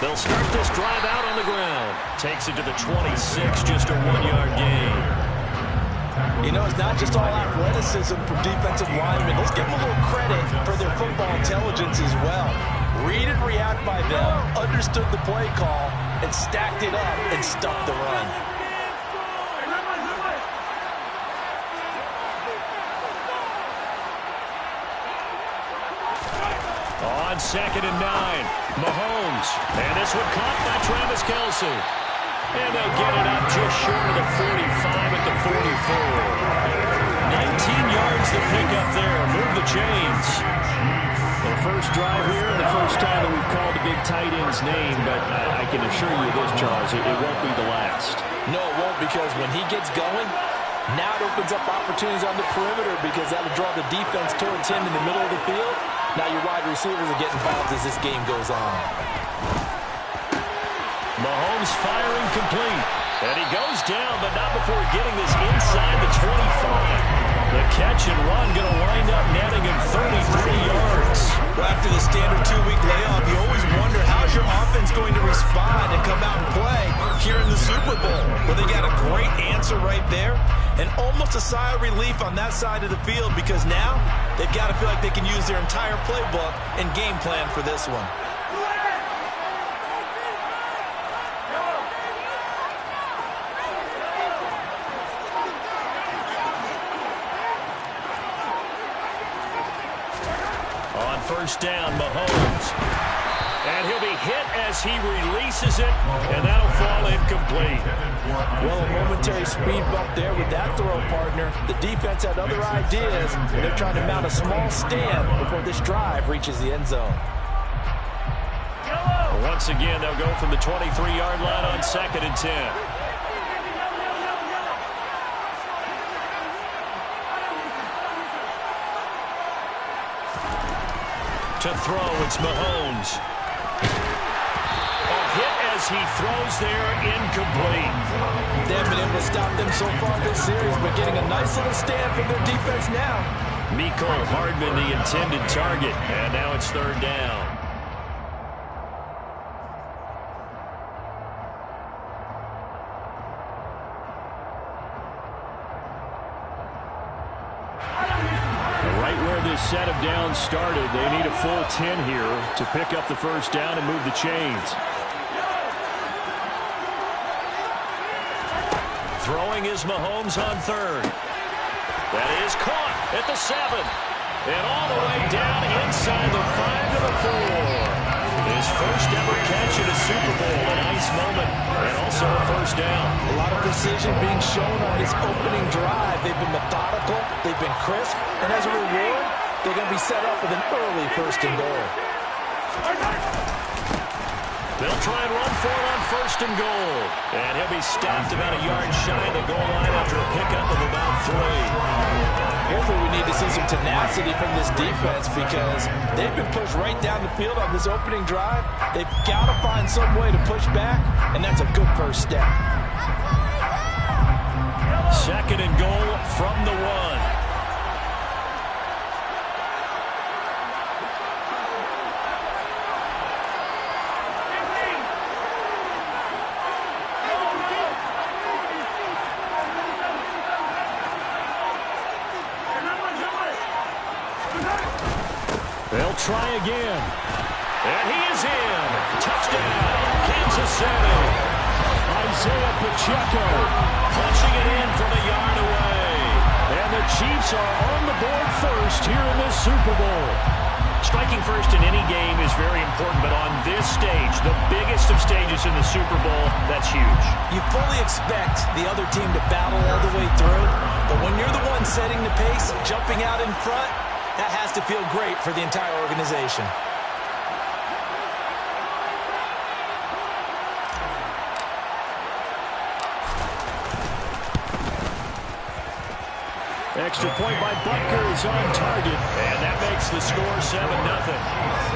They'll start this drive out on the ground. Takes it to the 26, just a 1-yard gain. You know, it's not just all athleticism from defensive linemen. Let's give them a little credit for their football intelligence as well. Read and react by them, understood the play call, and stacked it up and stuffed the run. On 2nd and 9, Mahomes. And this one caught by Travis Kelce. And they'll get it up just short of the 45 at the 44. 19 yards to pick up there. Move the chains. The first drive here and the first time that we've called a big tight end's name, but I can assure you this, Charles, it won't be the last. No, it won't, because when he gets going, now it opens up opportunities on the perimeter because that'll draw the defense towards him in the middle of the field. Now your wide receivers are getting involved as this game goes on. Mahomes firing complete. And he goes down, but not before getting this inside the 25. The catch and run going to wind up netting him 33 yards. Well, after the standard 2-week layoff, you always wonder how's your offense going to respond and come out and play here in the Super Bowl. Well, they got a great answer right there and almost a sigh of relief on that side of the field because now they've got to feel like they can use their entire playbook and game plan for this one. First down, Mahomes. And he'll be hit as he releases it, and that'll fall incomplete. Well, a momentary speed bump there with that throw, partner. The defense had other ideas, and they're trying to mount a small stand before this drive reaches the end zone. Once again, they'll go from the 23-yard line on 2nd and 10. To throw, it's Mahomes. A hit as he throws there, incomplete. They haven't been able to stop them so far this series, but getting a nice little stand from their defense now. Mecole Hardman, the intended target, and now it's 3rd down. Set of downs started. They need a full 10 here to pick up the first down and move the chains. Throwing is Mahomes on 3rd. That is caught at the 7. And all the way down inside the 5 to the 4. His first ever catch in a Super Bowl. A nice moment. And also a first down. A lot of precision being shown on this opening drive. They've been methodical. They've been crisp. And as a reward, they're going to be set up with an early 1st and goal. They'll try and run for it on 1st and goal. And he'll be stopped about a yard shy of the goal line after a pickup of about 3. Here's where we need to see some tenacity from this defense because they've been pushed right down the field on this opening drive. They've got to find some way to push back, and that's a good first step. 2nd and goal from the 1. They'll try again. And he is in. Touchdown, Kansas City. Isaiah Pacheco punching it in from a yard away. And the Chiefs are on the board first here in this Super Bowl. Striking first in any game is very important, but on this stage, the biggest of stages in the Super Bowl, that's huge. You fully expect the other team to battle all the way through, but when you're the one setting the pace, jumping out in front, that has to feel great for the entire organization. Extra point by Butker is on target, and that makes the score 7-0.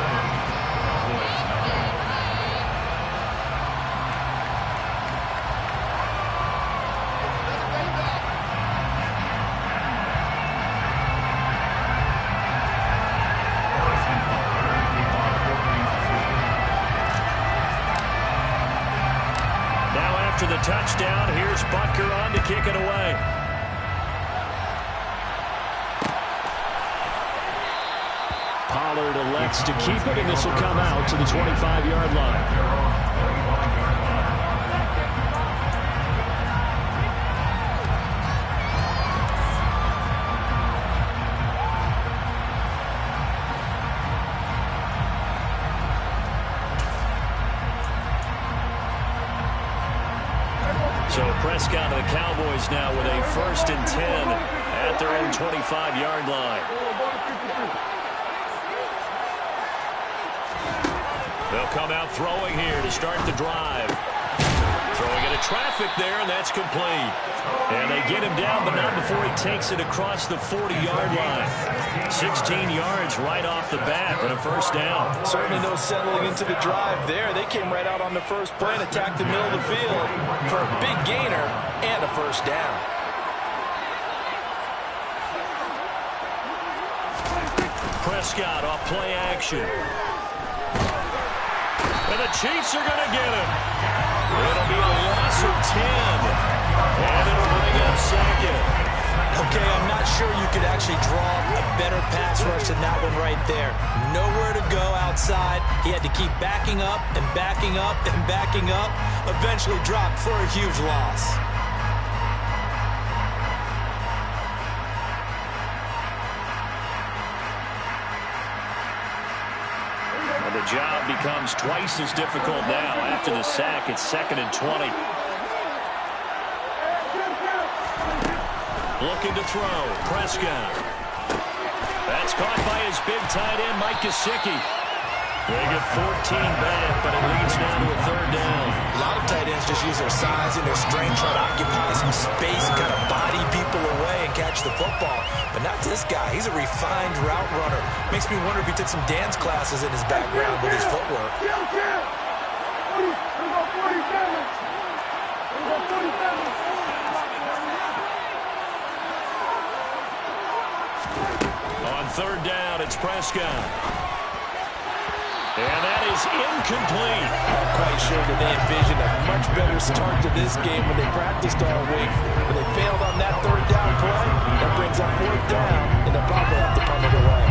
after the touchdown. Here's Butker on to kick it away. Pollard elects to keep it, and this will come out to the 25-yard line. So Prescott of the Cowboys now with a 1st and 10 at their own 25-yard line. They'll come out throwing here to start the drive. Throwing into traffic there, and that's complete. And they get him down, but not before he takes it across the 40-yard line. 16 yards right off the bat, and a 1st down. Certainly no settling into the drive there. They came right out on the first play and attacked the middle of the field for a big gainer and a 1st down. Prescott off play action. And the Chiefs are going to get him. It'll be a loss of 10. And it'll bring up 2nd. Okay, I'm not sure you could actually draw a better pass rush than that one right there. Nowhere to go outside. He had to keep backing up and backing up and backing up. Eventually dropped for a huge loss. The job becomes twice as difficult now after the sack. It's 2nd and 20. Looking to throw. Prescott. That's caught by his big tight end, Mike Gesicki. They get 14 back, but it leads now to a 3rd down. A lot of tight ends just use their size and their strength, try to occupy some space and kind of body people away and catch the football. But not this guy. He's a refined route runner. Makes me wonder if he took some dance classes in his background with his footwork. On 3rd down, it's Prescott. And that is incomplete. I'm quite sure that they envisioned a much better start to this game when they practiced all week. But they failed on that 3rd down play. That brings up 4th down, and they'll probably have to punt it away.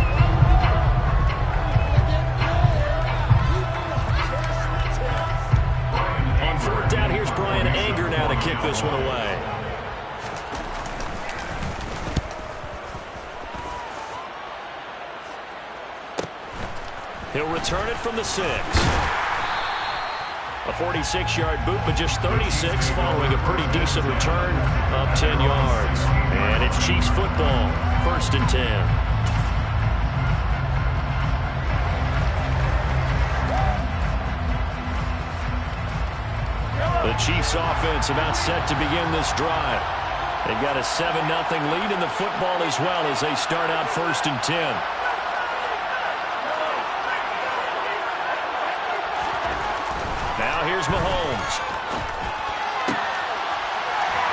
On 4th down, here's Brian Anger now to kick this one away. He'll return it from the 6. A 46-yard boot, but just 36 following a pretty decent return of 10 yards. And it's Chiefs football, 1st and 10. The Chiefs offense about set to begin this drive. They've got a 7-0 lead in the football as well as they start out 1st and 10. Here's Mahomes.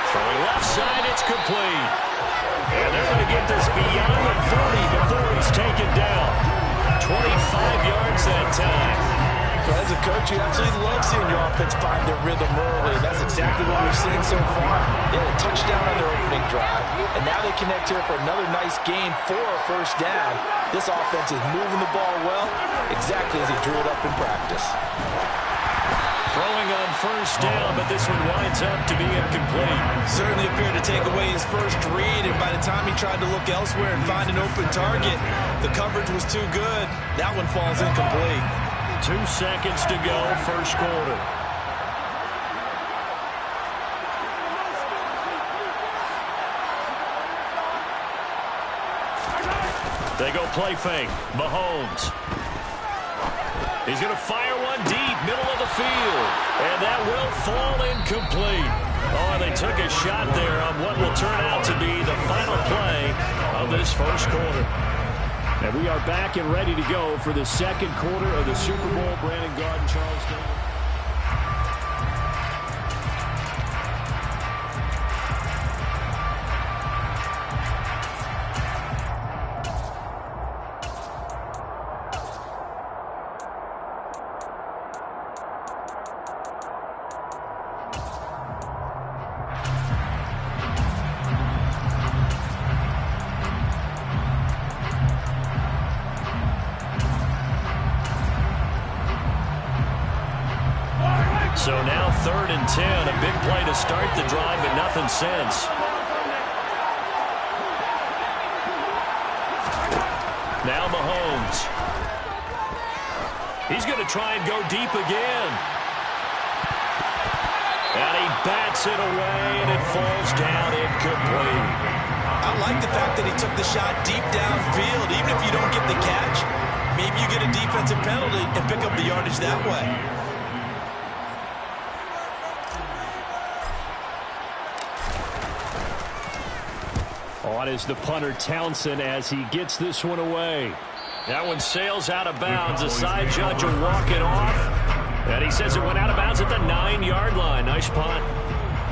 Throwing left side, it's complete. And they're going to get this beyond the 40 before he's taken down. 25 yards that time. Well, as a coach, you absolutely love seeing your offense find their rhythm early, and that's exactly what we've seen so far. They had a touchdown on their opening drive, and now they connect here for another nice gain for a 1st down. This offense is moving the ball well, exactly as he drew it up in practice. Throwing on 1st down, but this one winds up to be incomplete. Certainly appeared to take away his first read, and by the time he tried to look elsewhere and find an open target, the coverage was too good. That one falls incomplete. 2 seconds to go, 1st quarter. They go play fake. Mahomes. He's going to fire one deep, middle of the field. And that will fall incomplete. Oh, they took a shot there on what will turn out to be the final play of this 1st quarter. And we are back and ready to go for the 2nd quarter of the Super Bowl. Brandon Garden, Charles Davis. So now 3rd and 10. A big play to start the drive, but nothing since. Now Mahomes. He's going to try and go deep again. And he bats it away, and it falls down incomplete. I like the fact that he took the shot deep downfield. Even if you don't get the catch, maybe you get a defensive penalty and pick up the yardage that way. On is the punter Townsend as he gets this one away. That one sails out of bounds. The side judge will walk it off. And he says it went out of bounds at the 9-yard line. Nice punt.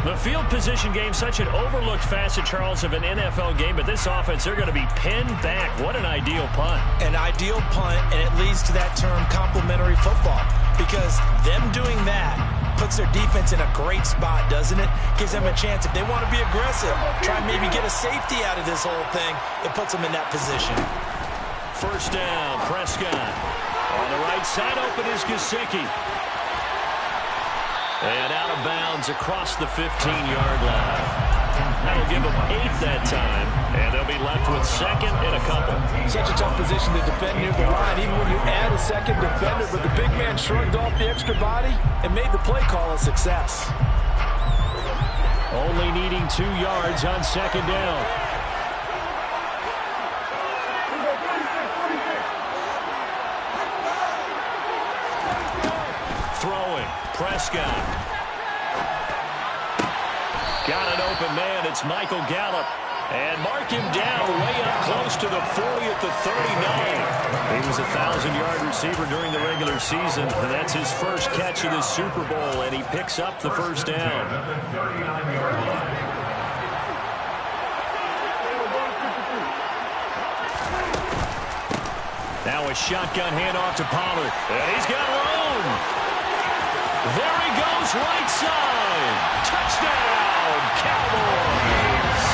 The field position game, such an overlooked facet, Charles, of an NFL game. But this offense, they're going to be pinned back. What an ideal punt. An ideal punt, and it leads to that term complementary football. Because them doing that puts their defense in a great spot, doesn't it? Gives them a chance. If they want to be aggressive, try and maybe get a safety out of this whole thing, it puts them in that position. First down, Prescott. On the right side, open is Gesicki. And out of bounds across the 15-yard line. That'll give them 8 that time, and they'll be left with 2nd and a couple. Such a tough position to defend near the line, even when you add a second defender, but the big man shrugged off the extra body and made the play call a success. Only needing 2 yards on 2nd down. Throwing, Prescott. Got an open man. It's Michael Gallup. And mark him down way up close to the 40 at the 39. He was a 1,000-yard receiver during the regular season, and that's his first catch of the Super Bowl, and he picks up the first down. Now a shotgun handoff to Pollard, and he's got room. There he goes, right side. Touchdown, Cowboys.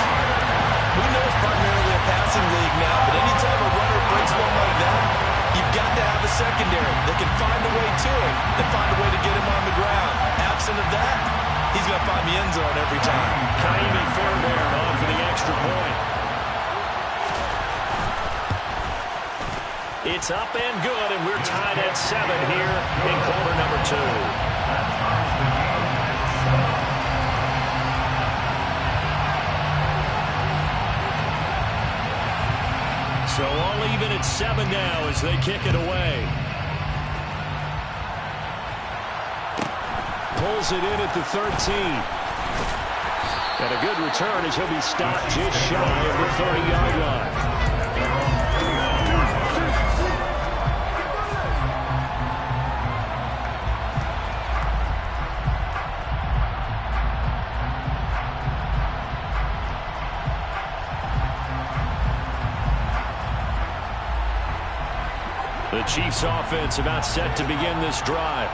We know it's primarily a passing league now, but anytime a runner breaks one like that, you've got to have a secondary that can find a way to him and find a way to get him on the ground. Absent of that, he's going to find the end zone every time. Kaimi Fairbairn on for the extra point. It's up and good, and we're tied at 7 here in quarter number 2. So all even at 7 now as they kick it away. Pulls it in at the 13. And a good return as he'll be stopped just shy of the 30-yard line. The Chiefs offense about set to begin this drive.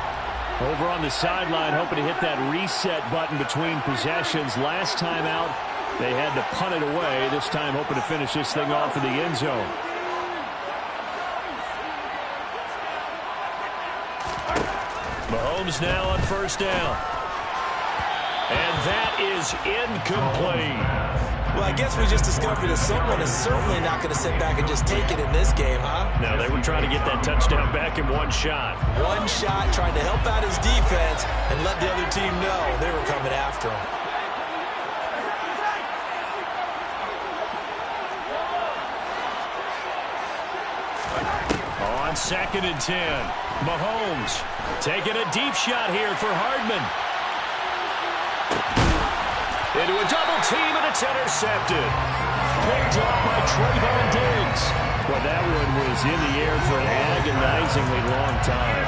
Over on the sideline, hoping to hit that reset button between possessions. Last time out, they had to punt it away. This time, hoping to finish this thing off in the end zone. Mahomes now on first down. And that is incomplete. Well, I guess we just discovered that someone is certainly not going to sit back and just take it in this game, huh? No, they were trying to get that touchdown back in one shot. One shot, trying to help out his defense and let the other team know they were coming after him. On 2nd and 10, Mahomes taking a deep shot here for Hardman. Into a double team, and it's intercepted. Picked up by Trayvon Diggs. Well, that one was in the air for an agonizingly long time.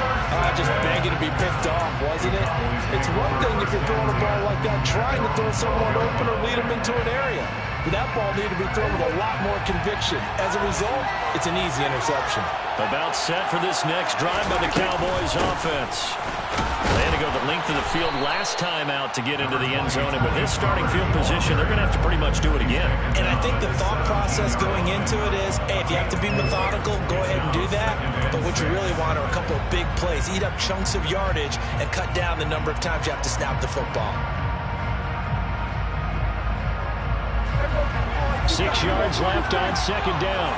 Just begging to be picked off, wasn't it? It's one thing if you're throwing a ball like that, trying to throw someone open or lead them into an area. But that ball needed to be thrown with a lot more conviction. As a result, it's an easy interception. About set for this next drive by the Cowboys offense. They had to go the length of the field last time out to get into the end zone, and with this starting field position, they're going to have to pretty much do it again. And I think the thought process going into it is, hey, if you have to be methodical, go ahead and do that. But what you really want are a couple of big plays, eat up chunks of yardage, and cut down the number of times you have to snap the football. 6 yards left on second down.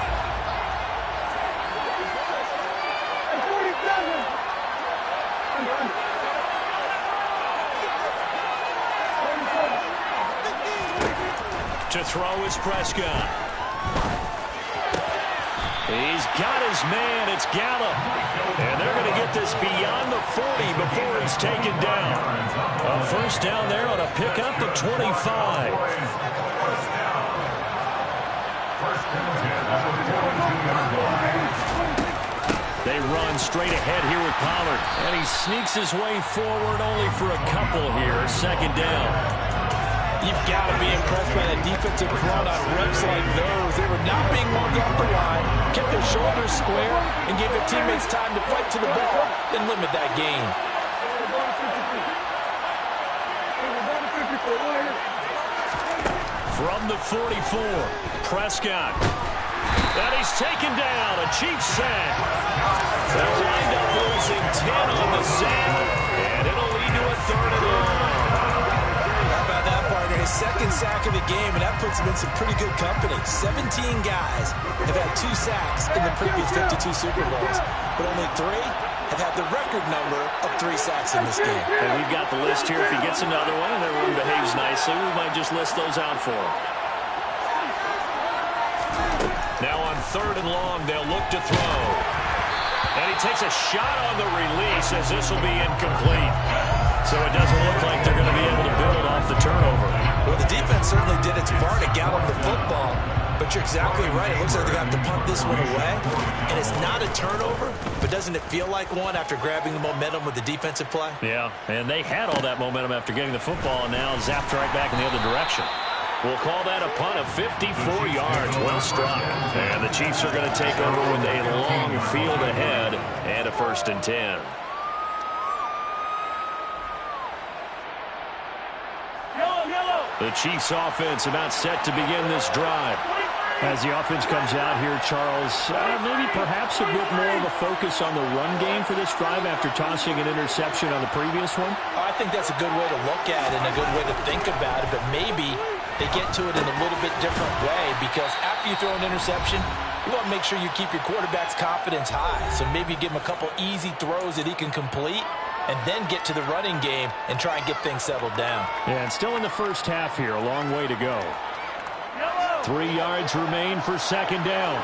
To throw is Prescott. He's got his man. It's Gallup. And they're going to get this beyond the 40 before he's taken down. A first down there on a pickup of 25. They run straight ahead here with Pollard. And he sneaks his way forward only for a couple here. Second down. You've got to be impressed by that defensive front on reps like those. They were not being moved off the line, kept their shoulders square, and gave their teammates time to fight to the ball and limit that gain. From the 44, Prescott. And he's taken down. A Chiefs sack. They'll wind up losing 10 on the sack, and it'll lead to a third and long. His second sack of the game, and that puts him in some pretty good company. 17 guys have had 2 sacks in the previous 52 Super Bowls, but only 3 have had the record number of 3 sacks in this game. And we've got the list here. If he gets another one and everyone behaves nicely, we might just list those out for him. Now on third and long, they'll look to throw. And he takes a shot on the release as this will be incomplete. So it doesn't look like they're going to be able to build off the turnover. Well, the defense certainly did its part to gallop the football, but you're exactly right. It looks like they're going to have to punt this one away, and it's not a turnover, but doesn't it feel like one after grabbing the momentum with the defensive play? Yeah, and they had all that momentum after getting the football, and now zapped right back in the other direction. We'll call that a punt of 54 yards. Well struck. And the Chiefs are going to take over with a long field ahead and a 1st and 10. The Chiefs offense about set to begin this drive. As the offense comes out here, Charles, maybe perhaps a bit more of a focus on the run game for this drive after tossing an interception on the previous one. I think that's a good way to look at it and a good way to think about it, but maybe they get to it in a little bit different way, because after you throw an interception, you want to make sure you keep your quarterback's confidence high. So maybe give him a couple easy throws that he can complete, and then get to the running game and try and get things settled down. Yeah, and still in the first half here, a long way to go. 3 yards remain for second down.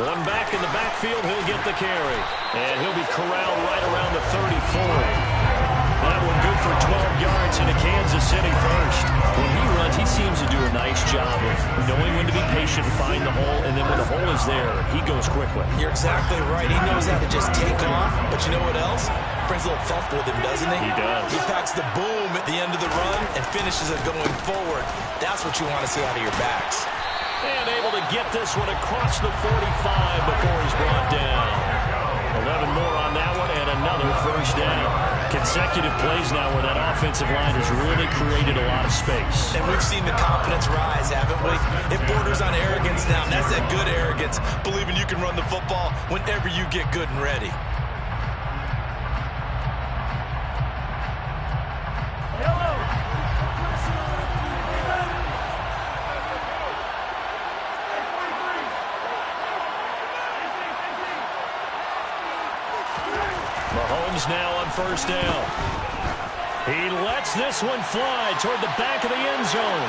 One back in the backfield, he'll get the carry. And he'll be corralled right around the 34. That one good for 12 yards into Kansas City first. When he runs, he seems to do a nice job of knowing when to be patient and find the hole, and then when the hole is there, he goes quickly. You're exactly right. He knows how to just take off, but you know what else? Brings a little thump with him, doesn't he? He does. He packs the boom at the end of the run and finishes it going forward. That's what you want to see out of your backs. And able to get this one across the 45 before he's brought down. 11 more on that one, and another first down. Consecutive plays now where that offensive line has really created a lot of space. And we've seen the confidence rise, haven't we? It borders on arrogance now, and that's that good arrogance, believing you can run the football whenever you get good and ready. Mahomes now on first down. He lets this one fly toward the back of the end zone.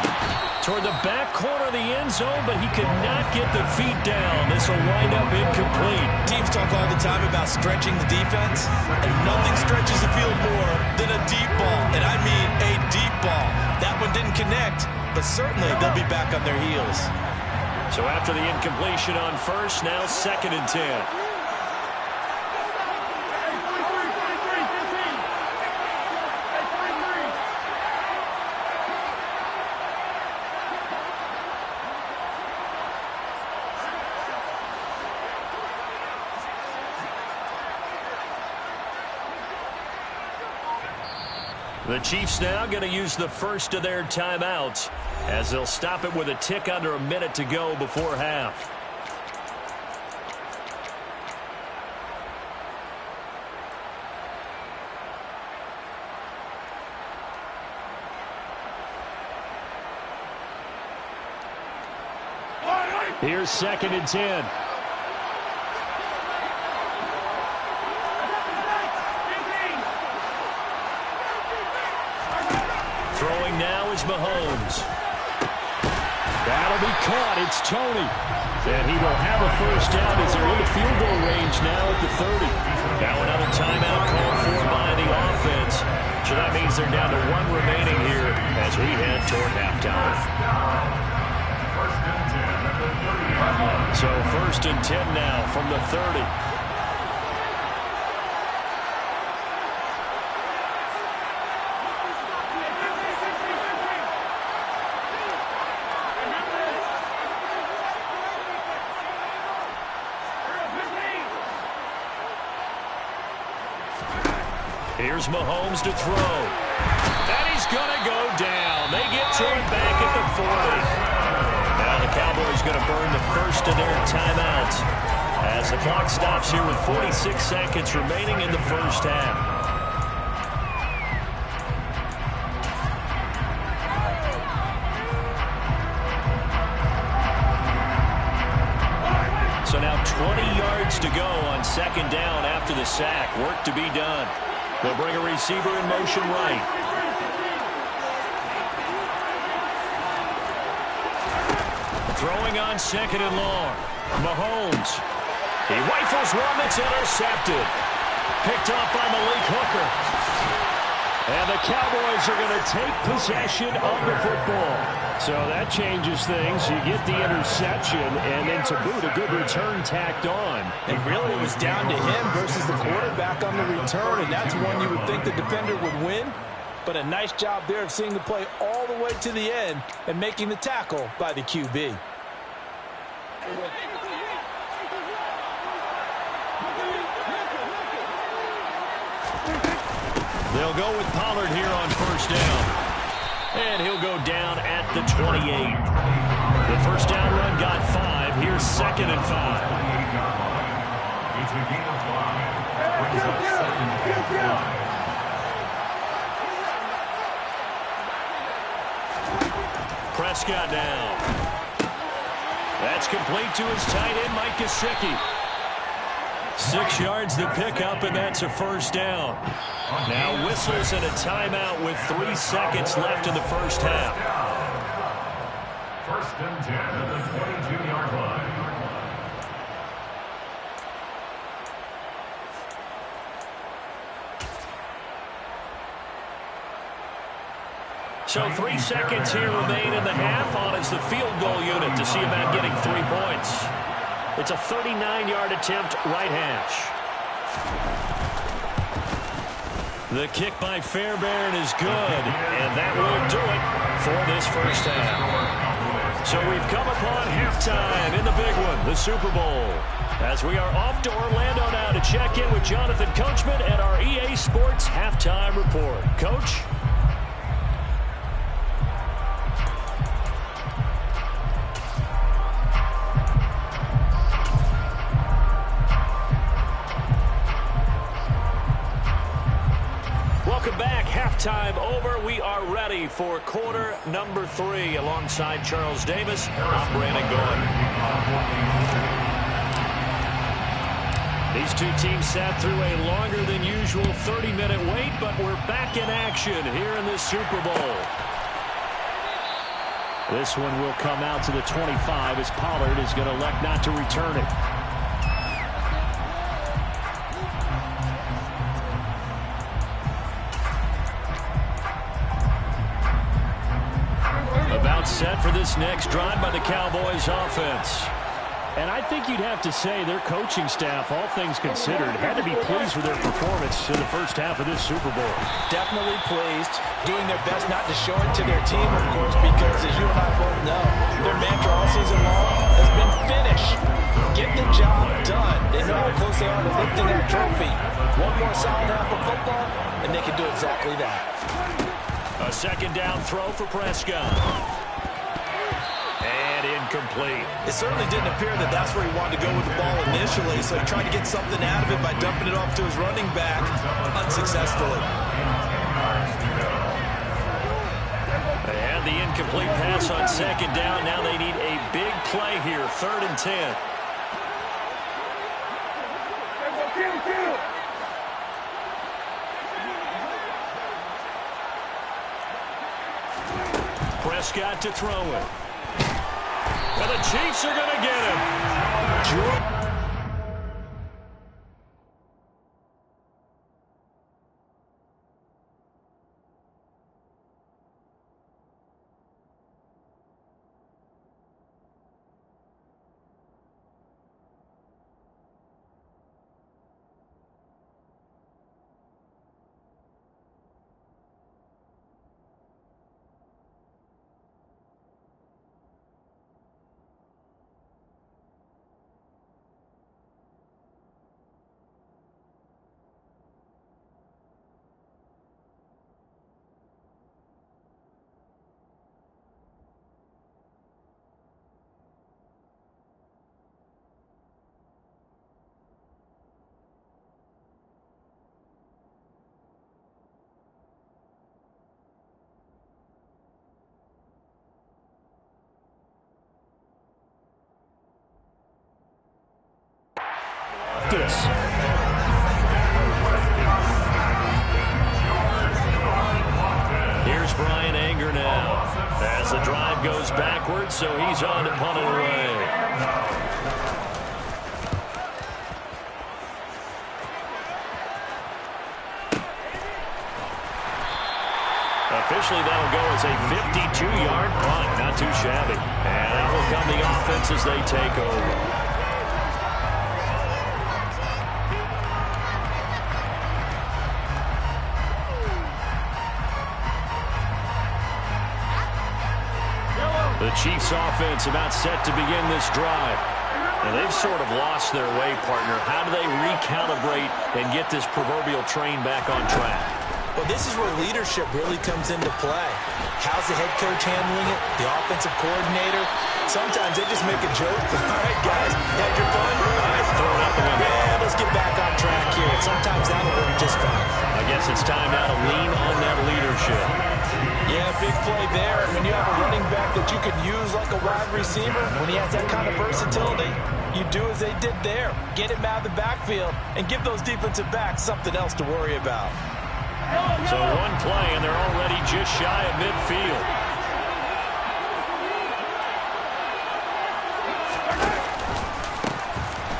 Toward the back corner of the end zone, but he could not get the feet down. This will wind up incomplete. Teams talk all the time about stretching the defense, and nothing stretches the field more than a deep ball, and I mean a deep ball. That one didn't connect, but certainly they'll be back on their heels. So after the incompletion on first, now 2nd and 10. The Chiefs now going to use the first of their timeouts as they'll stop it with a tick under a minute to go before half. Here's 2nd and 10. Throwing now is Mahomes. That'll be caught. It's Tony. And he will have a first down as they're in the field goal range now at the 30. Now another timeout called for by the offense. So that means they're down to 1 remaining here as we head toward halftime. So 1st and 10 now from the 30. Here's Mahomes to throw. And he's going to go down. They get to him back at the 40. Now the Cowboys going to burn the first of their timeouts as the clock stops here with 46 seconds remaining in the first half. So now 20 yards to go on 2nd down after the sack. Work to be done. They'll bring a receiver in motion right. Throwing on 2nd and long. Mahomes. He rifles one that's intercepted. Picked off by Malik Hooker. And the Cowboys are going to take possession of the football. So that changes things. You get the interception, and then to boot, a good return tacked on. And really, it was down to him versus the quarterback on the return, and that's one you would think the defender would win. But a nice job there of seeing the play all the way to the end and making the tackle by the QB. They'll go with Pollard here on 1st down. And he'll go down at the 28. The first down run got 5. Here's 2nd and 5. Prescott now. That's complete to his tight end, Mike Gesicki. 6 yards the pickup, and that's a first down. Now whistles and a timeout with 3 seconds left in the first half. 1st and 10 at the 22-yard line. So 3 seconds here remain in the half on as the field goal unit to see about getting 3 points. It's a 39-yard attempt, right hash. The kick by Fairbairn is good, and that will do it for this first half. So we've come upon halftime in the big one, the Super Bowl. As we are off to Orlando now to check in with Jonathan Coachman and our EA Sports Halftime Report. Coach? Welcome back. Halftime over. We are ready for quarter number 3 alongside Charles Davis. I'm Brandon Goy. These two teams sat through a longer than usual 30-minute wait, but we're back in action here in the Super Bowl. This one will come out to the 25 as Pollard is going to elect not to return it. About set for this next drive by the Cowboys offense. And I think you'd have to say their coaching staff, all things considered, had to be pleased with their performance in the first half of this Super Bowl. Definitely pleased, doing their best not to show it to their team, of course, because as you and I both know, their mantra all season long has been finish. Get the job done. They know how close they are to lifting that trophy. One more solid half of football, and they can do exactly that. A second down throw for Prescott. And incomplete. It certainly didn't appear that that's where he wanted to go with the ball initially, so he tried to get something out of it by dumping it off to his running back unsuccessfully. They had the incomplete pass on second down. Now they need a big play here, 3rd and 10. Prescott to throw it. And the Chiefs are going to get him. This. Here's Brian Anger now as the drive goes backwards, so he's on to punt it away. Officially, that'll go as a 52-yard punt. Not too shabby. And out will come the offense as they take over. The Chiefs offense about set to begin this drive. And they've sort of lost their way, partner. How do they recalibrate and get this proverbial train back on track? Well, this is where leadership really comes into play. How's the head coach handling it? The offensive coordinator? Sometimes they just make a joke. All right, guys, had your fun? All right, throw it out the window. Yeah, let's get back on track here. And sometimes that'll work just fine. I guess it's time now to lean on that leadership. Yeah, big play there. And when you have a running back that you could use like a wide receiver, when he has that kind of versatility, you do as they did there. Get him out of the backfield and give those defensive backs something else to worry about. So one play, and they're already just shy of midfield.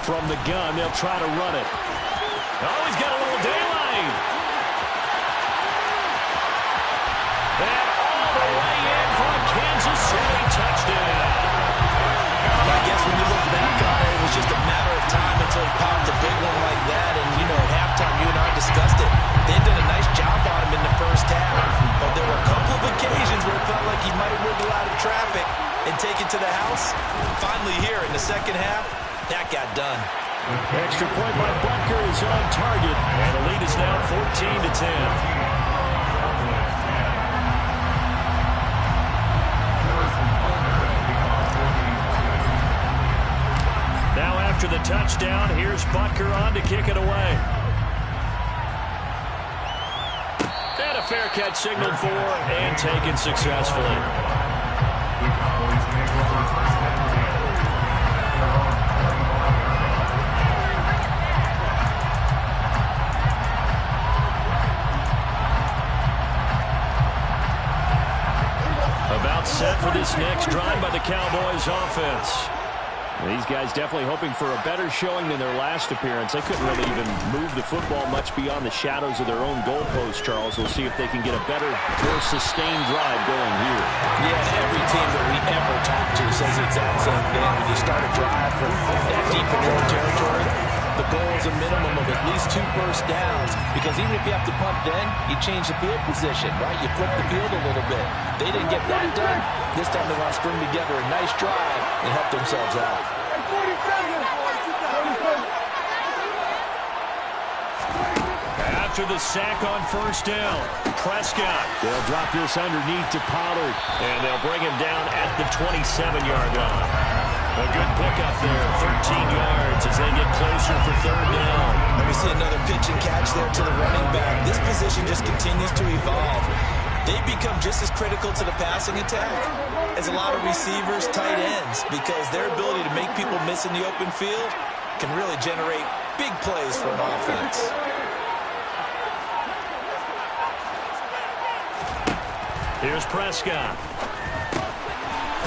From the gun, they'll try to run it. Oh, he's got a little daylight. And all the way in for a Kansas City touchdown. I guess when you look back on it, it was just a matter of time until he popped a big one like that. And, you know, at halftime, you and I discussed it. They did a nice job on him in the first half. But there were a couple of occasions where it felt like he might wiggle out of traffic and take it to the house. Finally here in the second half, that got done. Extra point by Butker is on target. And the lead is now 14-10. After the touchdown, here's Butker on to kick it away. And a fair catch signaled for and taken successfully. About set for this next drive by the Cowboys offense. These guys definitely hoping for a better showing than their last appearance. They couldn't really even move the football much beyond the shadows of their own goalpost, Charles. We'll see if they can get a better, more sustained drive going here. Yeah, every team that we ever talk to says the exact same thing. When you start a drive from that deep in your territory, the goal is a minimum of at least 2 first downs. Because even if you have to punt then, you change the field position, right? You flip the field a little bit. They didn't get that done. This time they want to string together a nice drive and help themselves out. After the sack on first down, Prescott. They'll drop this underneath to Pollard, and they'll bring him down at the 27-yard line. A good pickup there, 13 yards as they get closer for third down. Let me see another pitch and catch there to the running back. This position just continues to evolve. they become just as critical to the passing attack as a lot of receivers, tight ends, because their ability to make people miss in the open field can really generate big plays for an offense. Here's Prescott.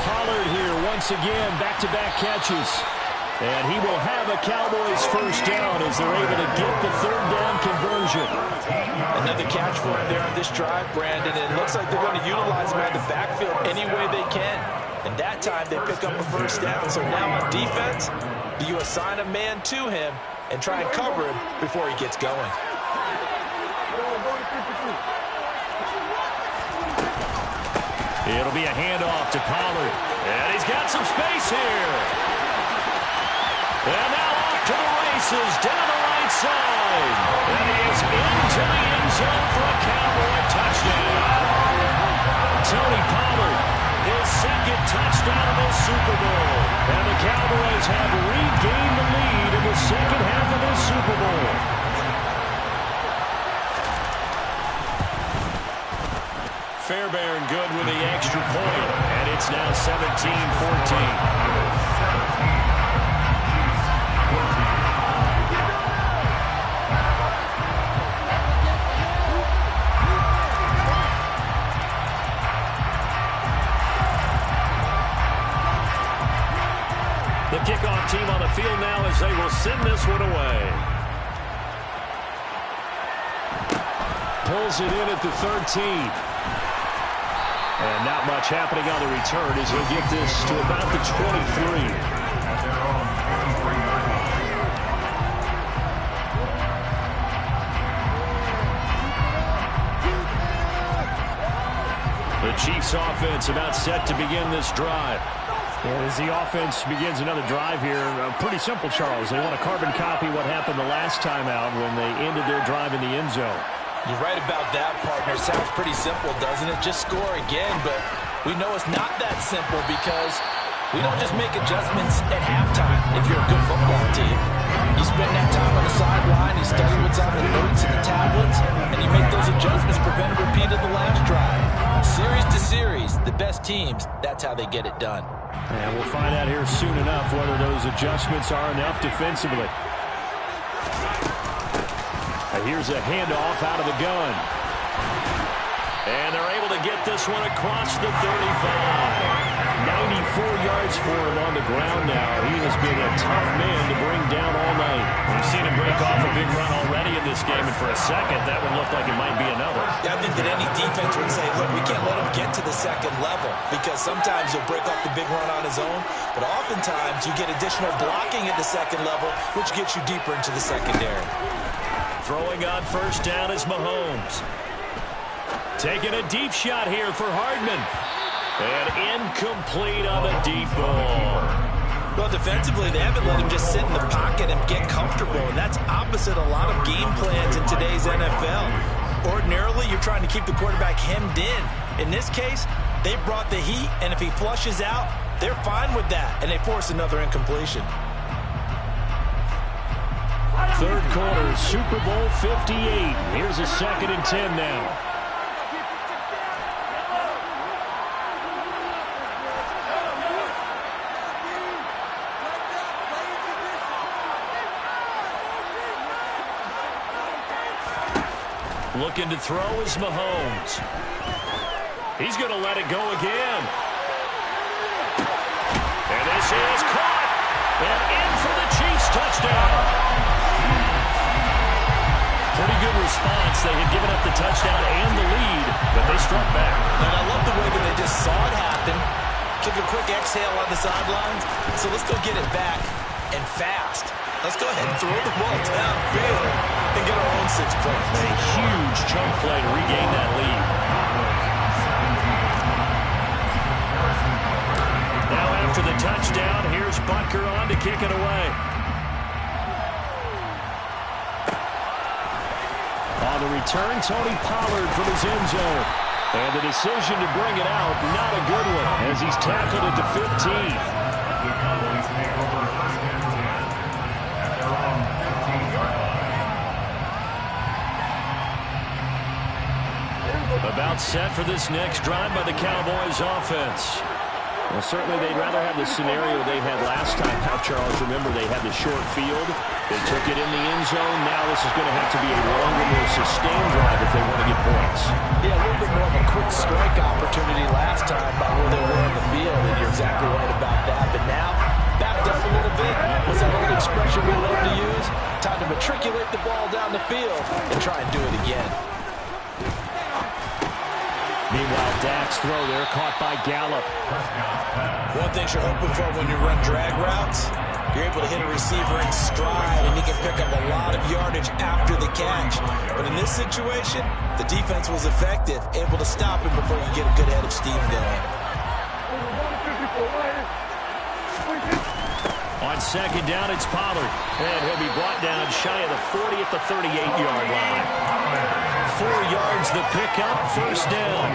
Pollard here once again, back-to-back catches. And he will have a Cowboys first down as they're able to get the third down conversion. Another catch for him there on this drive, Brandon. It looks like they're going to utilize him out of the backfield any way they can. And that time they pick up a first down. So now on defense, do you assign a man to him and try and cover him before he gets going? It'll be a handoff to Pollard. And he's got some space here. And now off to the races, down the right side. And he is into the end zone for a Cowboy touchdown. Tony Pollard, his second touchdown of the Super Bowl. And the Cowboys have regained the lead in the second half of the Super Bowl. Fairbairn good with the extra point. And it's now 17-14. The kickoff team on the field now as they will send this one away. Pulls it in at the 13. And not much happening on the return as he'll get this to about the 23. The Chiefs offense about set to begin this drive. As the offense begins another drive here, pretty simple, Charles. They want to carbon copy what happened the last time out when they ended their drive in the end zone. You're right about that, partner. Sounds pretty simple, doesn't it? Just score again, but we know it's not that simple because we don't just make adjustments at halftime if you're a good football team. You spend that time on the sideline, you study what's on the notes and the tablets, and you make those adjustments, prevent a repeat of the last drive. Series to series, the best teams, that's how they get it done. And we'll find out here soon enough whether those adjustments are enough defensively. Here's a handoff out of the gun. And they're able to get this one across the 35. 94 yards for him on the ground now. He has been a tough man to bring down all night. We've seen him break off a big run already in this game, and for a second, that would look like it might be another. Yeah, I think that any defense would say, look, we can't let him get to the second level because sometimes he'll break off the big run on his own, but oftentimes you get additional blocking at the second level, which gets you deeper into the secondary. Throwing on first down is Mahomes. Taking a deep shot here for Hardman. And incomplete on the deep ball. Well, defensively, they haven't let him just sit in the pocket and get comfortable, and that's opposite a lot of game plans in today's NFL. Ordinarily, you're trying to keep the quarterback hemmed in. In this case, they brought the heat, and if he flushes out, they're fine with that, and they force another incompletion. Third quarter, Super Bowl 58. Here's a 2nd and 10 now. Looking to throw is Mahomes. He's going to let it go again. And this is caught. And in for the Chiefs touchdown. Pretty good response. They had given up the touchdown and the lead, but they struck back. And I love the way that they just saw it happen. Took a quick exhale on the sidelines. So let's go get it back and fast. Let's go ahead and throw the ball downfield and get our own 6 points. A huge chunk play to regain that lead. Now after the touchdown, here's Butker on to kick it away. On the return, Tony Pollard from his end zone. And the decision to bring it out, not a good one, as he's tackled it to 15. About Timeout set for this next drive by the Cowboys offense. Well, certainly they'd rather have the scenario they had last time out, Charles. Remember, they had the short field. They took it in the end zone. Now this is going to have to be a longer, more sustained drive if they want to get points. Yeah, a little bit more of a quick strike opportunity last time by where they were on the field, and you're exactly right about that. But now, backed up a little bit. What's that old expression we love to use? Time to matriculate the ball down the field and try and do it again. Meanwhile, Dak's throw there caught by Gallup. One thing you're hoping for when you run drag routes, you're able to hit a receiver in stride, and he can pick up a lot of yardage after the catch. But in this situation, the defense was effective, able to stop him before you get a good head of steam going. On second down, it's Pollard. And he'll be brought down shy of the 40 at the 38-yard line. 4 yards the pickup, first down.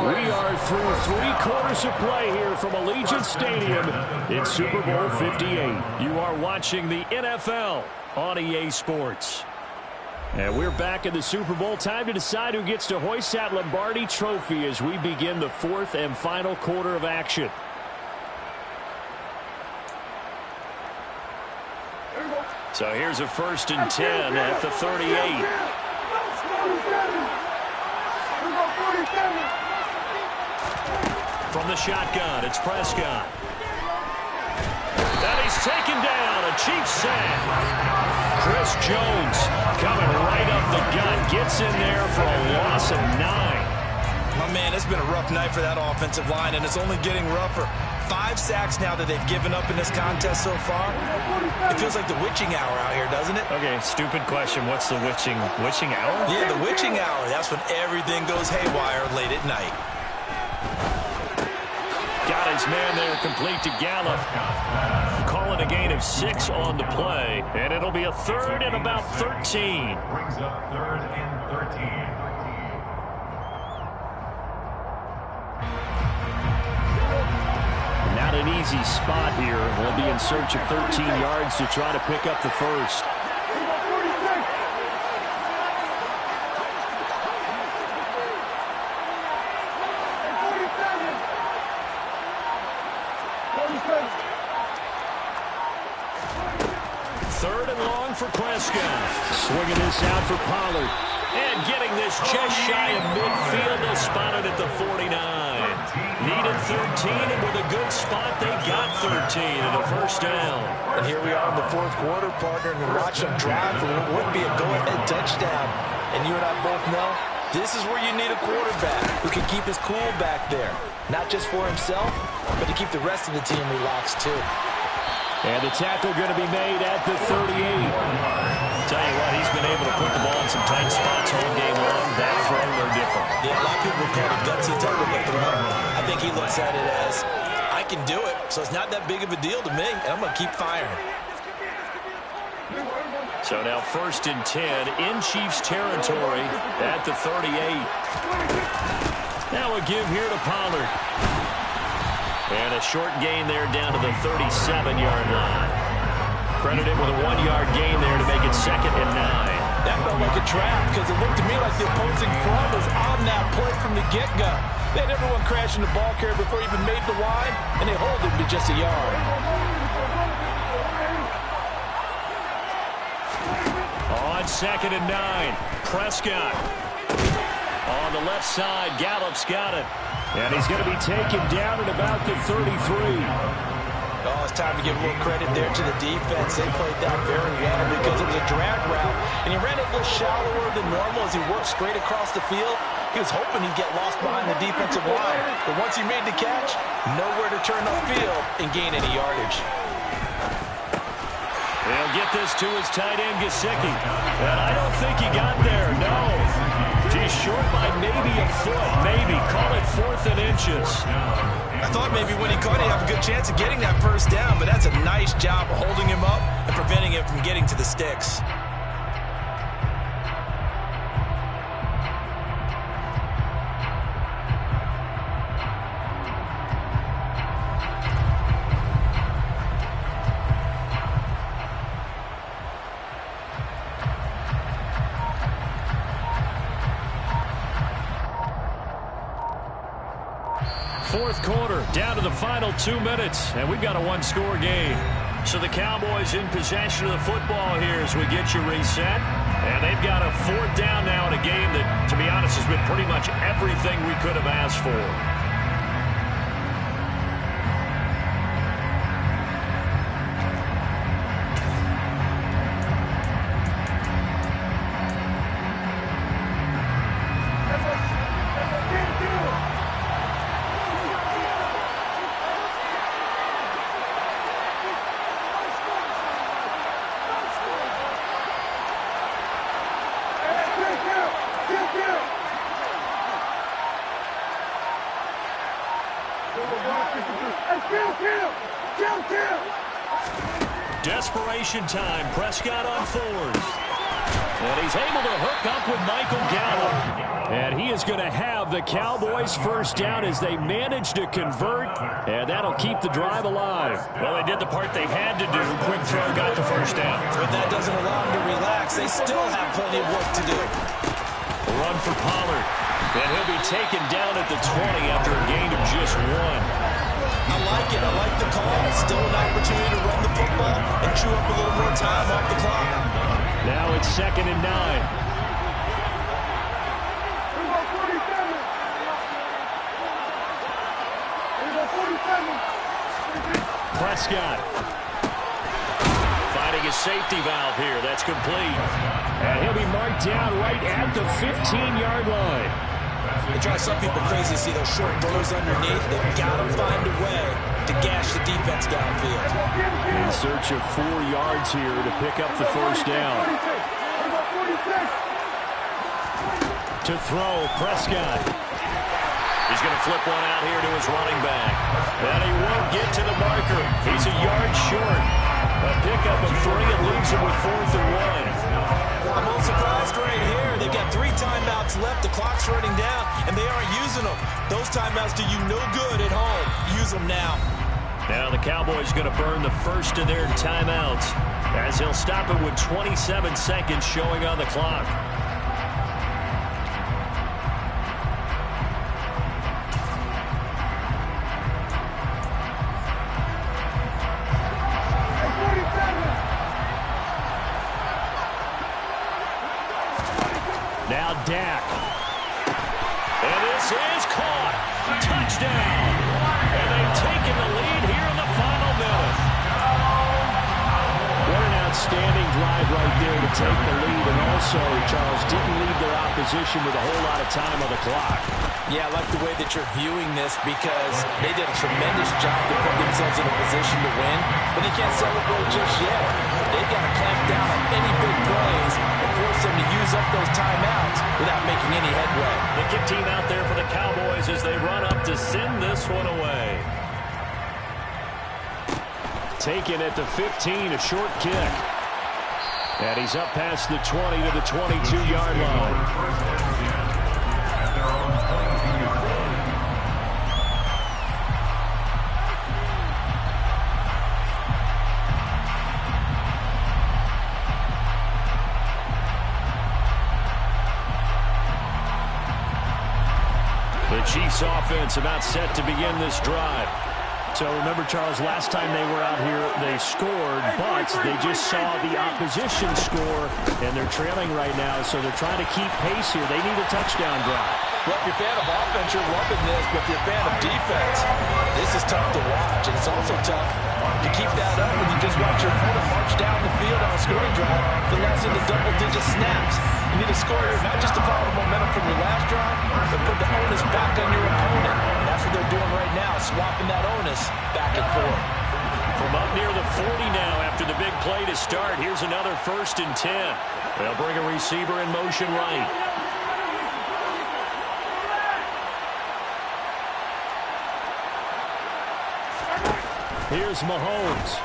We are through 3 quarters of play here from Allegiant Stadium in Super Bowl 58. You are watching the NFL on EA Sports. And we're back in the Super Bowl. Time to decide who gets to hoist that Lombardi trophy as we begin the 4th and final quarter of action. So here's a 1st and 10 at the 38. From the shotgun, it's Prescott. And he's taken down, a Chiefs sack. Chris Jones coming right up the gut, gets in there for a loss of 9. My man, it's been a rough night for that offensive line, and it's only getting rougher. 5 sacks now that they've given up in this contest so far. It feels like the witching hour out here, doesn't it? Okay, stupid question. What's the witching hour? Yeah, the witching hour. That's when everything goes haywire late at night. Got his man there, complete to Gallup. Calling a gain of 6 on the play, and it'll be a 3rd and about 13. Brings up 3rd and 13. Not an easy spot here. We'll be in search of 13 yards to try to pick up the first. Third and long for Prescott. Swinging this out for Pollard. And getting this just shy of midfield. They'll spot it at the 49. Needed 13, and with a good spot, they got 13 and a first down. And here we are in the 4th quarter, partner, and we watch them drive for what would be a go-ahead touchdown. And you and I both know this is where you need a quarterback who can keep his cool back there. Not just for himself, but to keep the rest of the team relaxed, too. And the tackle going to be made at the 38. Tell you what, he's been able to put the ball in some tight spots all game long. That throw, no different. Yeah, a lot of people call it gutsy tackle, but I think he looks at it as, I can do it, so it's not that big of a deal to me, and I'm going to keep firing. So now 1st and 10 in Chiefs territory at the 38. Now a give here to Pollard. And a short gain there down to the 37-yard line. Credited with a 1-yard gain there to make it 2nd and 9. That felt like a trap because it looked to me like the opposing front was on that play from the get-go. They had everyone crashing the ball carrier before he even made the line, and they hold it to just a yard. On 2nd and 9, Prescott. On the left side, Gallup's got it. And he's going to be taken down at about the 33. Oh, it's time to give a little credit there to the defense. They played that very well because it was a drag route. And he ran it a little shallower than normal as he worked straight across the field. He was hoping he'd get lost behind the defensive line. But once he made the catch, nowhere to turn upfield and gain any yardage. They'll get this to his tight end, Gesicki. And I don't think he got there, no. He's short by maybe a foot, maybe. Call it 4th and inches. I thought maybe when he caught it, he'd have a good chance of getting that first down, but that's a nice job of holding him up and preventing him from getting to the sticks. Down to the final 2 minutes, and we've got a one-score game. So the Cowboys in possession of the football here as we get you reset. And they've got a 4th down now in a game that, to be honest, has been pretty much everything we could have asked for. Desperation time. Prescott on 4th. And he's able to hook up with Michael Gallup. And he is going to have the Cowboys' 1st down as they manage to convert. And that'll keep the drive alive. Well, they did the part they had to do. Quick throw got the 1st down. But that doesn't allow them to relax. They still have plenty of work to do. A run for Pollard. And he'll be taken down at the 20 after a gain of just 1. I like it. I like the call. Still an opportunity to run the football and chew up a little more time off the clock. Now it's 2nd and 9. Prescott finding his safety valve here. That's complete. And he'll be marked down right at the 15-yard line. It drives some people crazy to see those short throws underneath. They've got to find a way to gash the defense downfield. In search of 4 yards here to pick up the 1st down. To throw, Prescott. He's going to flip one out here to his running back. And he won't get to the marker. He's a yard short. A pickup of 3 and leaves him with 4th and 1. I'm a little surprised right here. They've got 3 timeouts left. The clock's running down, and they aren't using them. Those timeouts do you no good at home. Use them now. Now the Cowboys going to burn the first of their timeouts as he'll stop it with 27 seconds showing on the clock. Now Dak. And this is caught. Touchdown. And they've taken the lead here in the final minute. What an outstanding drive right there to take the lead. And also, Charles, didn't leave their opposition with a whole lot of time on the clock. Yeah, I like the way that you're viewing this because they did a tremendous job to put themselves in a position to win, but they can't celebrate just yet. They've got to clamp down on any big plays and force them to use up those timeouts without making any headway. The kick team out there for the Cowboys as they run up to send this one away. Taken at the 15, a short kick. And he's up past the 20 to the 22-yard line. The Chiefs offense about set to begin this drive. So remember, Charles, last time they were out here, they scored, but they just saw the opposition score, and they're trailing right now, so they're trying to keep pace here. They need a touchdown drive. Well, if you're a fan of offense, you're loving this, but if you're a fan of defense, this is tough to watch, and it's also tough to keep that up when you just watch your opponent march down the field on a scoring drive for less than the double-digit snaps. You need a score here, not just to follow the momentum from your last drive, but put the onus back on your opponent. And that's what they're doing right now, swapping that onus back and forth. From up near the 40 now after the big play to start, here's another 1st and 10. They'll bring a receiver in motion right. Here's Mahomes.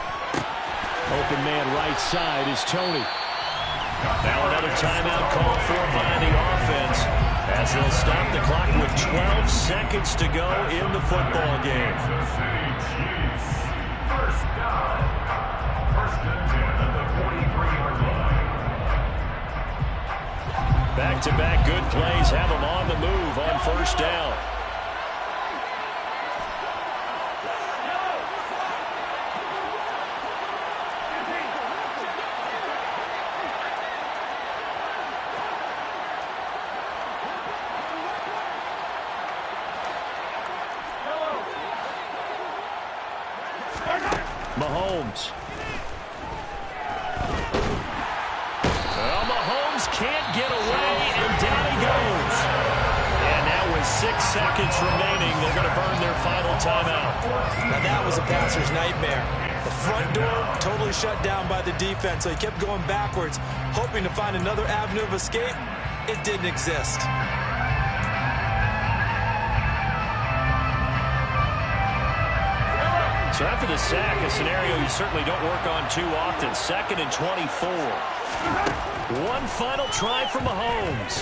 Open man right side is Tony. Now another timeout called for by the offense as they'll stop the clock with 12 seconds to go in the football game. Chiefs. 1st down. 1st and 10 at the 43-yard line. Back-to-back good plays have them on the move on 1st down. Mahomes. Well, Mahomes can't get away, and down he goes. And now with 6 seconds remaining, they're going to burn their final timeout. Now that was a passer's nightmare. The front door totally shut down by the defense, so he kept going backwards, hoping to find another avenue of escape. It didn't exist. So after the sack, a scenario you certainly don't work on too often. 2nd and 24. One final try from Mahomes.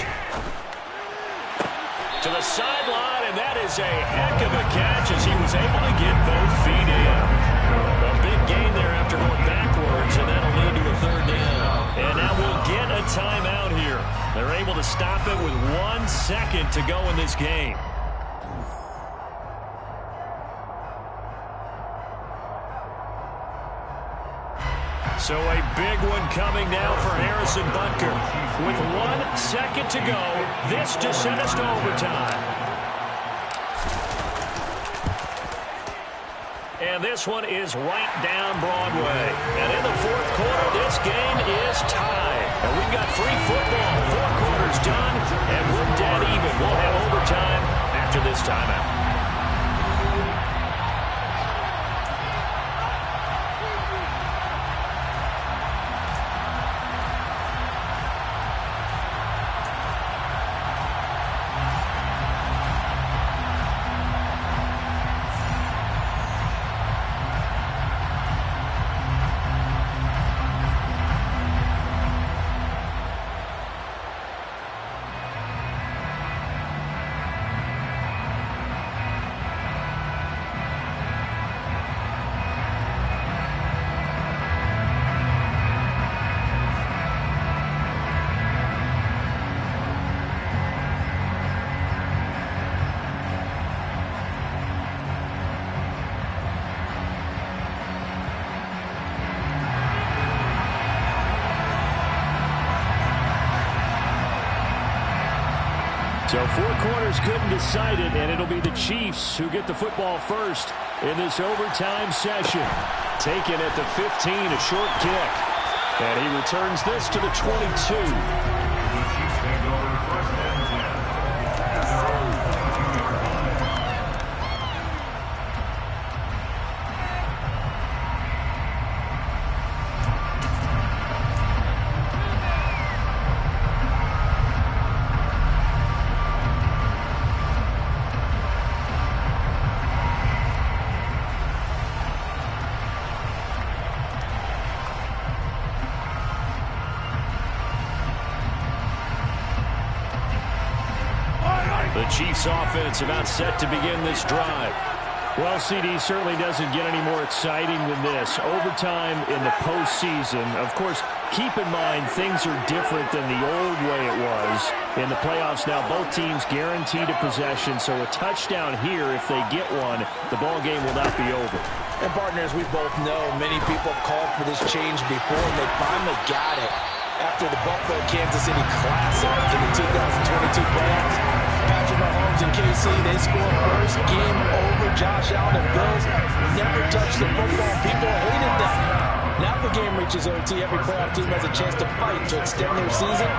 To the sideline, and that is a heck of a catch as he was able to get both feet in. A big gain there after going backwards, and that'll lead to a 3rd down. And now we'll get a timeout here. They're able to stop it with 1 second to go in this game. So a big one coming now for Harrison Butker. With 1 second to go, this to send us to overtime. And this one is right down Broadway. And in the 4th quarter, this game is tied. And we've got free football. 4 quarters done, and we're dead even. We'll have overtime after this timeout. So 4 quarters couldn't decide it, and it'll be the Chiefs who get the football first in this overtime session. Taken at the 15, a short kick. And he returns this to the 22. The Chiefs offense about set to begin this drive. Well, CD certainly doesn't get any more exciting than this. Overtime in the postseason. Of course, keep in mind things are different than the old way it was. In the playoffs now, both teams guaranteed a possession, so a touchdown here, if they get one, the ball game will not be over. And partners, we both know many people have called for this change before, and they finally got it after the Buffalo-Kansas City Classic in the 2022 playoffs. Patrick Mahomes and KC, they scored first. Game over. Josh Allen and Bills never touched the football. People hated that. Now the game reaches OT. Every playoff team has a chance to fight to extend their season.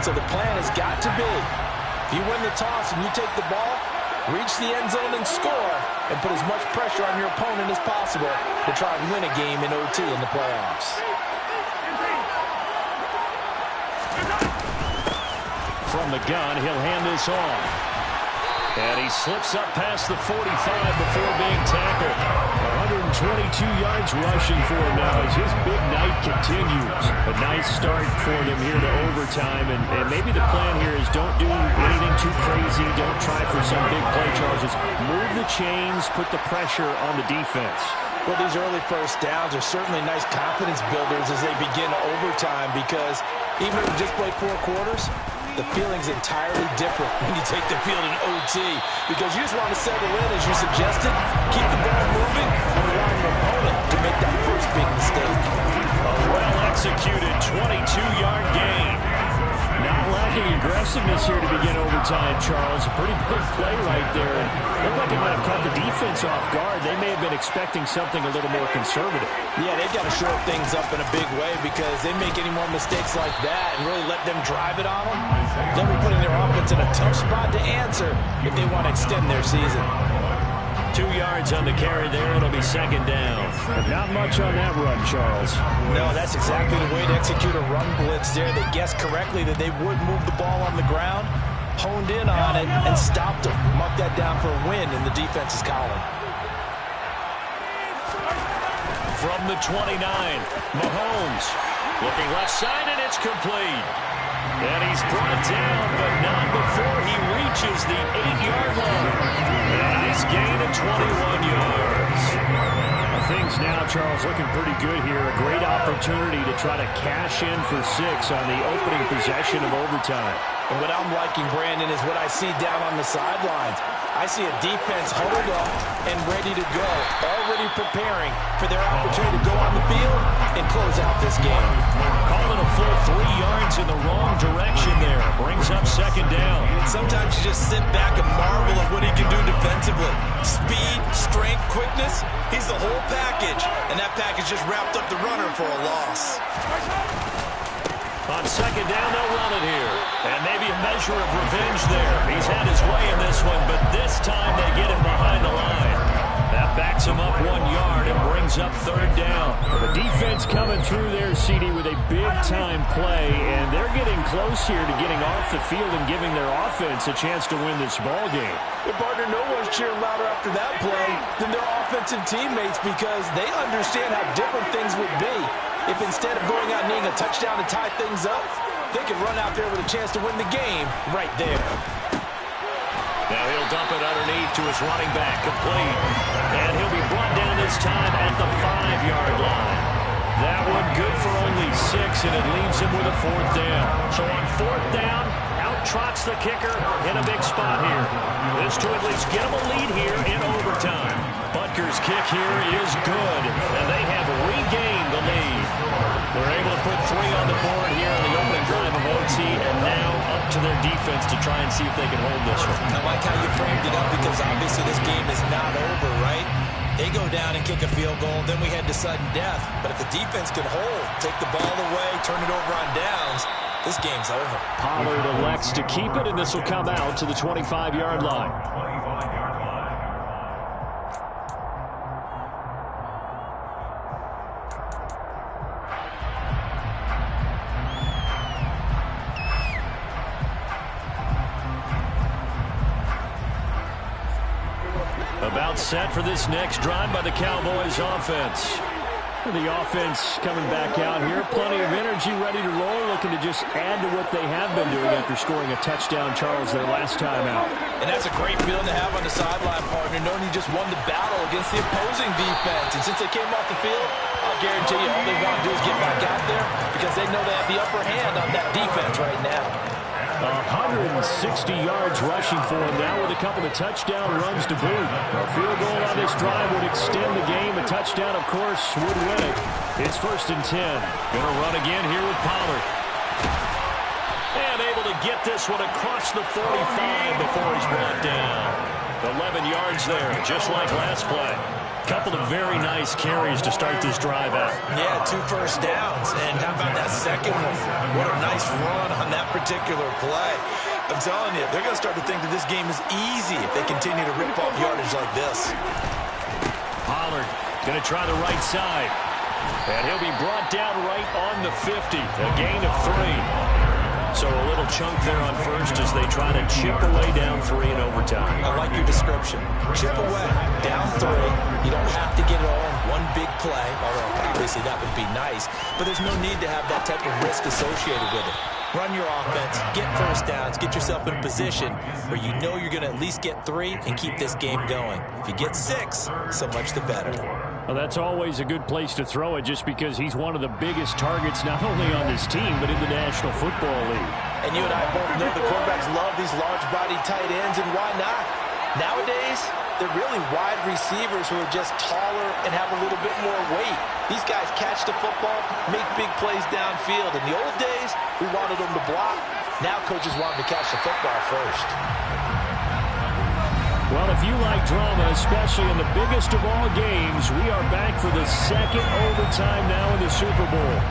So the plan has got to be, if you win the toss and you take the ball, reach the end zone and score, and put as much pressure on your opponent as possible to try and win a game in OT in the playoffs. From the gun, he'll hand this off. And he slips up past the 45 before being tackled. 122 yards rushing for him now as his big night continues. A nice start for them here to overtime. And maybe the plan here is don't do anything too crazy. Don't try for some big play, Charles. Just move the chains, put the pressure on the defense. Well, these early first downs are certainly nice confidence builders as they begin overtime, because even if you just play 4 quarters, the feeling's entirely different when you take the field in OT, because you just want to settle in, as you suggested, keep the ball moving, and allow your opponent to make that first big mistake. A well-executed 22-yard gain. Not lacking aggressiveness here to begin overtime, Charles. A pretty big play right there. Looked like it might have caught the defense off guard. They may have been expecting something a little more conservative. Yeah, they've got to shore things up in a big way because they make any more mistakes like that and really let them drive it on them, they'll be putting their offense in a tough spot to answer if they want to extend their season. 2 yards on the carry there. It'll be second down. Not much on that run, Charles. No, that's exactly the way to execute a run blitz there. They guessed correctly that they would move the ball on the ground, honed in on it, and stopped them. Mark that down for a win in the defense's column. From the 29, Mahomes looking left side, and it's complete. And he's brought down, but not before he reaches the 8-yard line. A nice gain of 21 yards. Things now, Charles, looking pretty good here. A great opportunity to try to cash in for 6 on the opening possession of overtime. And what I'm liking, Brandon, is what I see down on the sidelines. I see a defense huddled up and ready to go, already preparing for their opportunity to go on the field and close out this game. Calling a full 3 yards in the wrong direction there. Brings up second down. Sometimes you just sit back and marvel at what he can do defensively. Speed, strength, quickness, he's the whole package. And that package just wrapped up the runner for a loss. On second down, they'll run it here. And maybe a measure of revenge there. He's had his way in this one, but this time they get him behind the line. That backs him up 1 yard and brings up third down. The defense coming through there, CD, with a big-time play, and they're getting close here to getting off the field and giving their offense a chance to win this ball game. But, partner, no one's cheering louder after that play than their offensive teammates because they understand how different things would be if instead of going out and needing a touchdown to tie things up, they can run out there with a chance to win the game right there. Now he'll dump it underneath to his running back, complete. And he'll be brought down this time at the 5-yard line. That one good for only 6, and it leaves him with a 4th down. So on 4th down, out trots the kicker in a big spot here. This to at least get him a lead here in overtime. Butker's kick here is good, and they have regained the lead. They're able to put 3 on the board here on the opening drive of OT, and now up to their defense to try and see if they can hold this one. I like how you framed it up because obviously this game is not over, right? They go down and kick a field goal, then we head to sudden death. But if the defense can hold, take the ball away, turn it over on downs, this game's over. Pollard elects to keep it, and this will come out to the 25-yard line. About set for this next drive by the Cowboys offense. The offense coming back out here. Plenty of energy, ready to roll, looking to just add to what they have been doing after scoring a touchdown, Charles, their last time out. And that's a great feeling to have on the sideline, partner, knowing you just won the battle against the opposing defense. And since they came off the field, I'll guarantee you all they want to do is get back out there because they know they have the upper hand on that defense right now. 160 yards rushing for him now with a couple of touchdown runs to boot. A field goal on this drive would extend the game. A touchdown, of course, would win it. It's 1st and 10. Going to run again here with Pollard. And able to get this one across the 45 before he's brought down. 11 yards there, just like last play. Couple of very nice carries to start this drive out. Yeah, 2 first downs. And how about that second one? What a nice run on that particular play. I'm telling you, they're going to start to think that this game is easy if they continue to rip off yardage like this. Pollard going to try the right side. And he'll be brought down right on the 50. A gain of 3. So a little chunk there on first as they try to chip away down 3 in overtime. I like your description. Chip away, down 3. You don't have to get it all in one big play, although obviously that would be nice. But there's no need to have that type of risk associated with it. Run your offense, get first downs, get yourself in a position where you know you're going to at least get 3 and keep this game going. If you get 6, so much the better. Well, that's always a good place to throw it just because he's one of the biggest targets not only on this team but in the National Football League. And you and I both know the quarterbacks love these large-bodied tight ends, and why not? Nowadays, they're really wide receivers who are just taller and have a little bit more weight. These guys catch the football, make big plays downfield. In the old days, we wanted them to block. Now coaches want them to catch the football first. Well, if you like drama, especially in the biggest of all games, we are back for the second overtime now in the Super Bowl.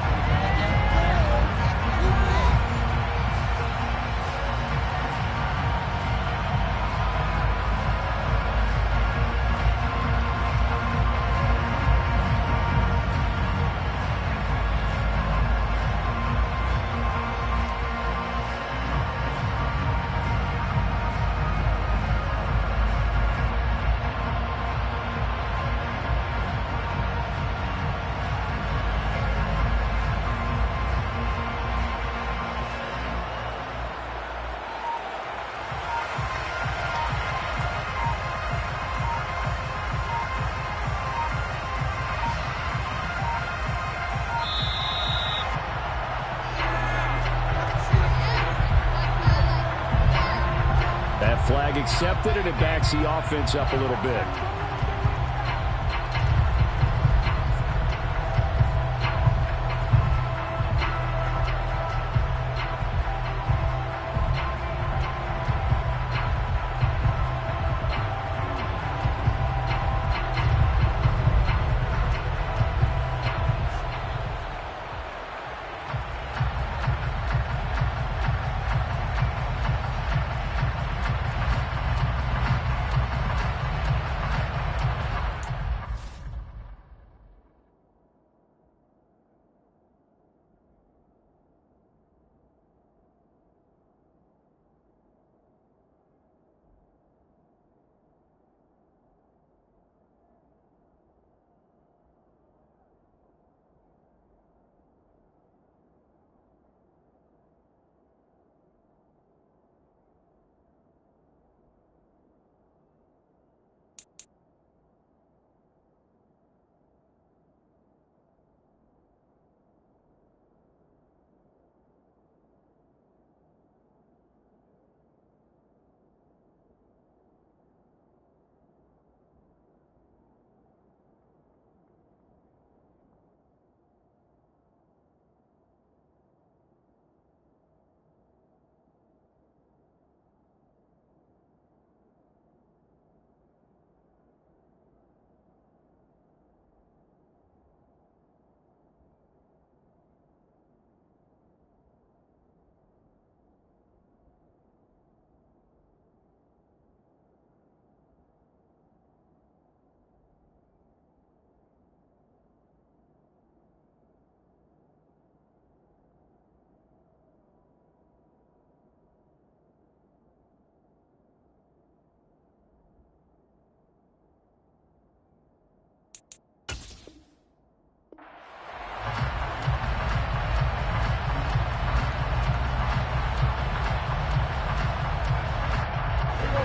That flag accepted, and it backs the offense up a little bit.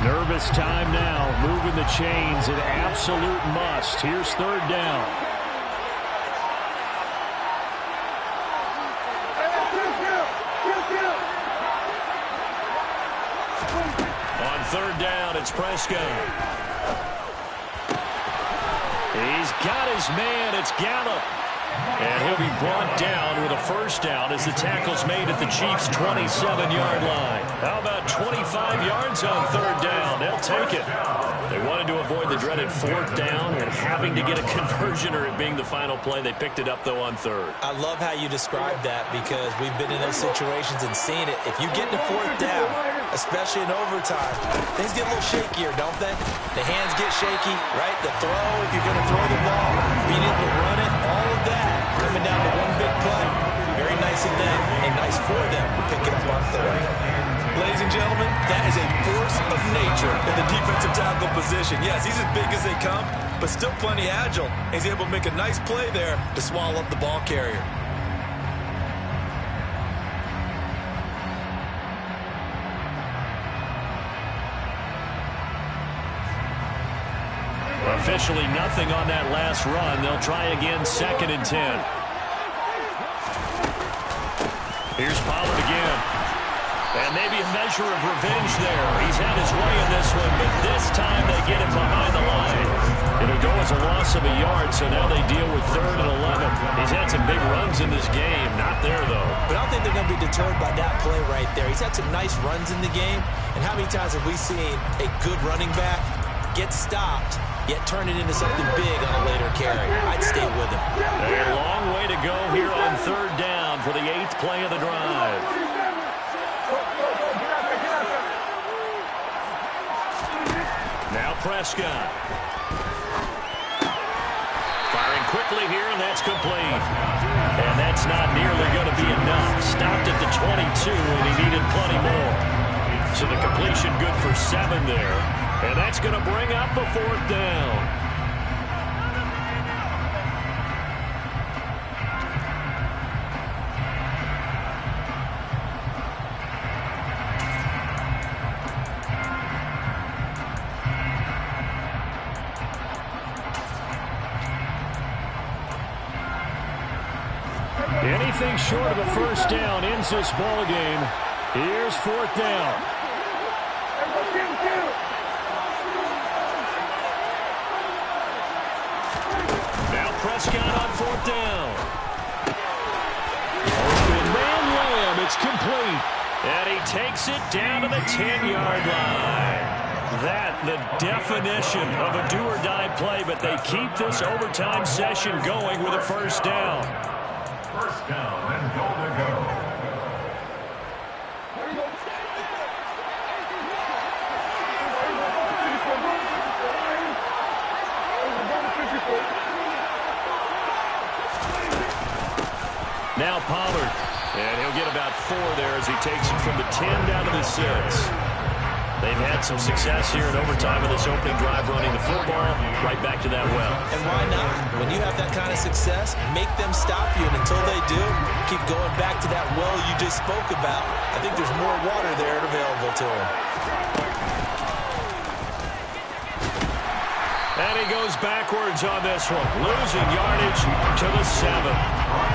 Nervous time now, moving the chains, an absolute must. Here's third down. On third down, it's Prescott. He's got his man, it's Gallup. And he'll be brought down with a first down as the tackle's made at the Chiefs' 27-yard line. How about 25 yards on third down? They'll take it. They wanted to avoid the dreaded fourth down and having to get a conversion or it being the final play. They picked it up, though, on third. I love how you described that because we've been in those situations and seen it. If you get to fourth down, especially in overtime, things get a little shakier, don't they? The hands get shaky, right? The throw, if you're going to throw the ball, being able to run it, all of that coming down to one big play. Very nice of them and nice for them to pick it up on third. Ladies and gentlemen, that is a force of nature in the defensive tackle position. Yes, he's as big as they come, but still plenty agile. He's able to make a nice play there to swallow up the ball carrier. Officially nothing on that last run. They'll try again, 2nd and 10. Here's Pollard again. And maybe a measure of revenge there. He's had his way in this one, but this time they get him behind the line. It'll go as a loss of a yard, so now they deal with 3rd and 11. He's had some big runs in this game. Not there, though. But I don't think they're going to be deterred by that play right there. He's had some nice runs in the game. And how many times have we seen a good running back get stopped, yet turn it into something big on a later carry. I'd stay with him. A long way to go here on third down for the 8th play of the drive. Now Prescott. Firing quickly here, and that's complete. And that's not nearly going to be enough. Stopped at the 22, and he needed plenty more. So the completion good for 7 there. And that's going to bring up a 4th down. Anything short of a first down ends this ball game. Here's 4th down. Now Prescott on 4th down. Open man Lamb. It's complete. And he takes it down to the 10-yard line. That, the definition of a do-or-die play, but they keep this overtime session going with a first down. First down and goal to go. Now Pollard, and he'll get about 4 there as he takes it from the 10 down to the 6. They've had some success here in overtime of this opening drive running the football right back to that well. And why not? When you have that kind of success, make them stop you. And until they do, keep going back to that well you just spoke about. I think there's more water there available to them. And he goes backwards on this one, losing yardage to the 7.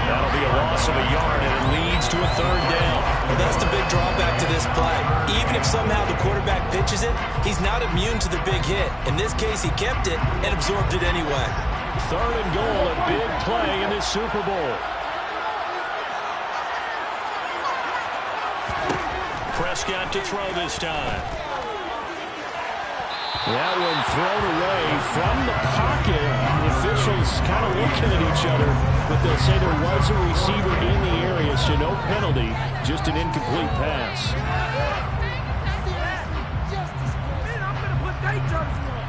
That'll be a loss of a yard, and it leads to a 3rd down. Well, that's the big drawback to this play. Even if somehow the quarterback pitches it, he's not immune to the big hit. In this case, he kept it and absorbed it anyway. 3rd and goal, a big play in this Super Bowl. Prescott to throw this time. That one thrown away from the pocket. The officials kind of looking at each other, but they'll say there was a receiver in the area, so no penalty, just an incomplete pass. I'm going to put their jersey on.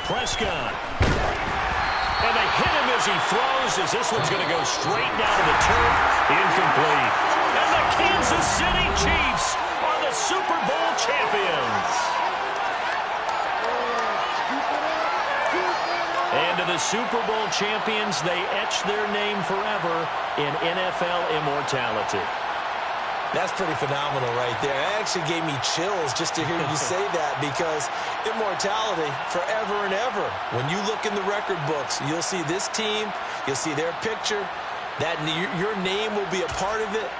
Prescott. And they hit him as he throws, as this one's going to go straight down to the turf. Incomplete. And the Kansas City Chiefs are the Super Bowl champions. And to the Super Bowl champions, they etch their name forever in NFL immortality. That's pretty phenomenal right there. It actually gave me chills just to hear you say that, because immortality forever and ever. When you look in the record books, you'll see this team, you'll see their picture, that your name will be a part of it.